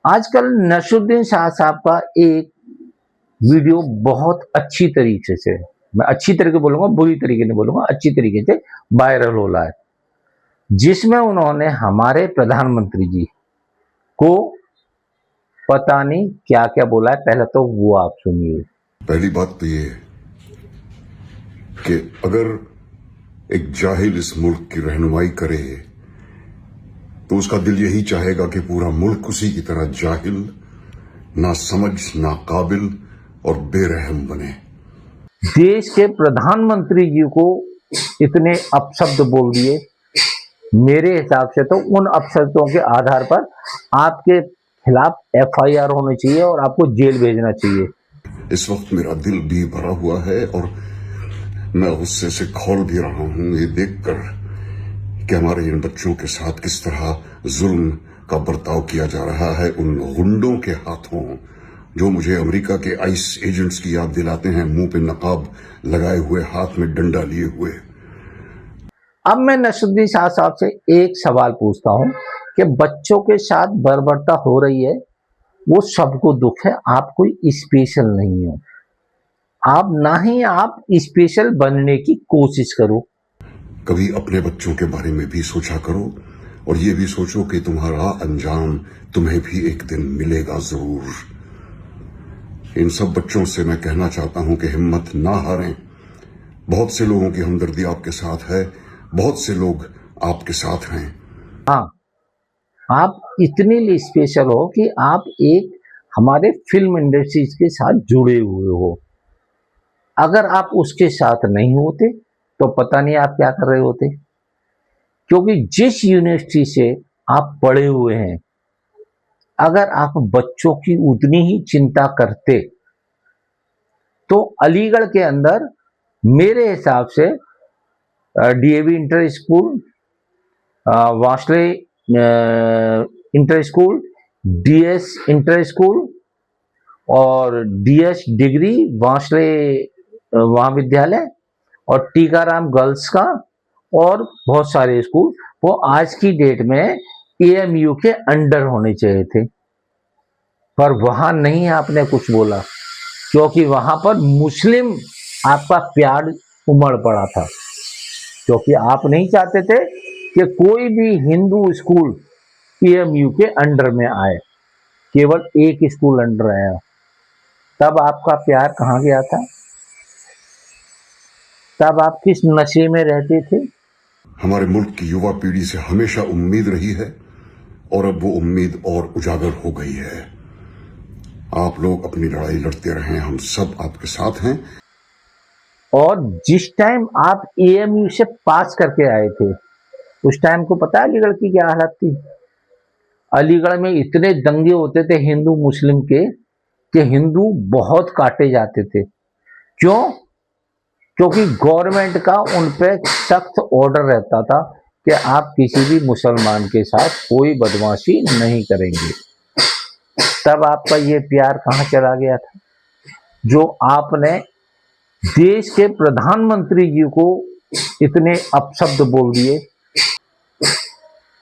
आजकल नसरुद्दीन शाह साहब का एक वीडियो बहुत अच्छी तरीके से, मैं अच्छी तरीके बोलूंगा, बुरी तरीके नहीं बोलूंगा, अच्छी तरीके से वायरल हो रहा है, जिसमें उन्होंने हमारे प्रधानमंत्री जी को पता नहीं क्या क्या बोला है। पहले तो वो आप सुनिए। पहली बात तो ये है कि अगर एक जाहिल इस मुल्क की रहनुमाई करे तो उसका दिल यही चाहेगा कि पूरा मुल्क उसी की तरह जाहिल, ना समझ, ना काबिल और बेरहम बने। देश के प्रधानमंत्री जी को इतने अपशब्द बोल दिए। मेरे हिसाब से तो उन अपशब्दों के आधार पर आपके खिलाफ FIR होनी चाहिए और आपको जेल भेजना चाहिए। इस वक्त मेरा दिल भी भरा हुआ है और मैं गुस्से से खौल भी रहा हूं ये देखकर कि हमारे इन बच्चों के साथ किस तरह जुल्म का बर्ताव किया जा रहा है उन गुंडों के हाथों, जो मुझे अमेरिका के आइस एजेंट्स की याद दिलाते हैं, मुंह पे नकाब लगाए हुए, हाथ में डंडा लिए हुए। अब मैं नसरुद्दीन शाह साहब से एक सवाल पूछता हूं कि बच्चों के साथ बर्बरता हो रही है, वो सबको दुख है, आप कोई स्पेशल नहीं हो, आप ना ही आप स्पेशल बनने की कोशिश करो। कभी अपने बच्चों के बारे में भी सोचा करो और ये भी सोचो कि तुम्हारा अंजाम तुम्हें भी एक दिन मिलेगा जरूर। इन सब बच्चों से मैं कहना चाहता हूं कि हिम्मत ना हारें। बहुत से लोगों की हमदर्दी आपके साथ है, बहुत से लोग आपके साथ हैं। हाँ, आप इतने लिए स्पेशल हो कि आप एक हमारे फिल्म इंडस्ट्री के साथ जुड़े हुए हो। अगर आप उसके साथ नहीं होते तो पता नहीं आप क्या कर रहे होते, क्योंकि जिस यूनिवर्सिटी से आप पढ़े हुए हैं, अगर आप बच्चों की उतनी ही चिंता करते तो अलीगढ़ के अंदर मेरे हिसाब से DAV inter school, Vasle inter school, DS inter school और DS डिग्री वासले महाविद्यालय और टीकाराम गर्ल्स का और बहुत सारे स्कूल, वो आज की डेट में AMU के अंडर होने चाहिए थे, पर वहां नहीं आपने कुछ बोला, क्योंकि वहां पर मुस्लिम आपका प्यार उमड़ पड़ा था, क्योंकि आप नहीं चाहते थे कि कोई भी हिंदू स्कूल AMU के अंडर में आए, केवल एक स्कूल अंडर आया। तब आपका प्यार कहाँ गया था? तब आप किस नशे में रहते थे? हमारे मुल्क की युवा पीढ़ी से हमेशा उम्मीद रही है और अब वो उम्मीद और उजागर हो गई है। आप लोग अपनी लड़ाई लड़ते रहें, हम सब आपके साथ हैं। और जिस टाइम आप AMU से पास करके आए थे, उस टाइम को पता है अलीगढ़ की क्या हालत थी? अलीगढ़ में इतने दंगे होते थे हिंदू मुस्लिम के कि हिंदू बहुत काटे जाते थे। क्यों? क्योंकि गवर्नमेंट का उन पे सख्त ऑर्डर रहता था कि आप किसी भी मुसलमान के साथ कोई बदमाशी नहीं करेंगे। तब आपका ये प्यार कहाँ चला गया था, जो आपने देश के प्रधानमंत्री जी को इतने अपशब्द बोल दिए?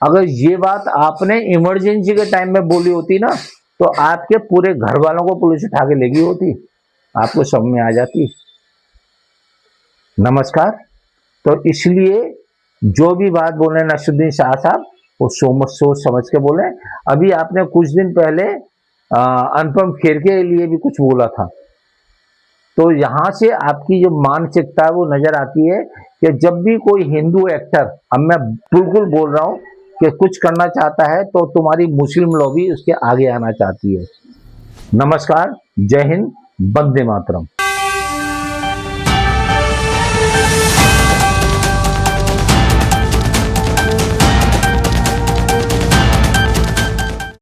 अगर ये बात आपने इमरजेंसी के टाइम में बोली होती ना, तो आपके पूरे घर वालों को पुलिस उठा के ले गई होती, आपको समझ में आ जाती। नमस्कार। तो इसलिए जो भी बात बोले नसरुद्दीन शाह साहब, वो सोच समझ के बोले। अभी आपने कुछ दिन पहले अनुपम खेर के लिए भी कुछ बोला था, तो यहाँ से आपकी जो मानसिकता है वो नजर आती है कि जब भी कोई हिंदू एक्टर, अब मैं बिल्कुल बोल रहा हूँ कि कुछ करना चाहता है तो तुम्हारी मुस्लिम लॉबी उसके आगे आना चाहती है। नमस्कार, जय हिंद, वंदे मातरम।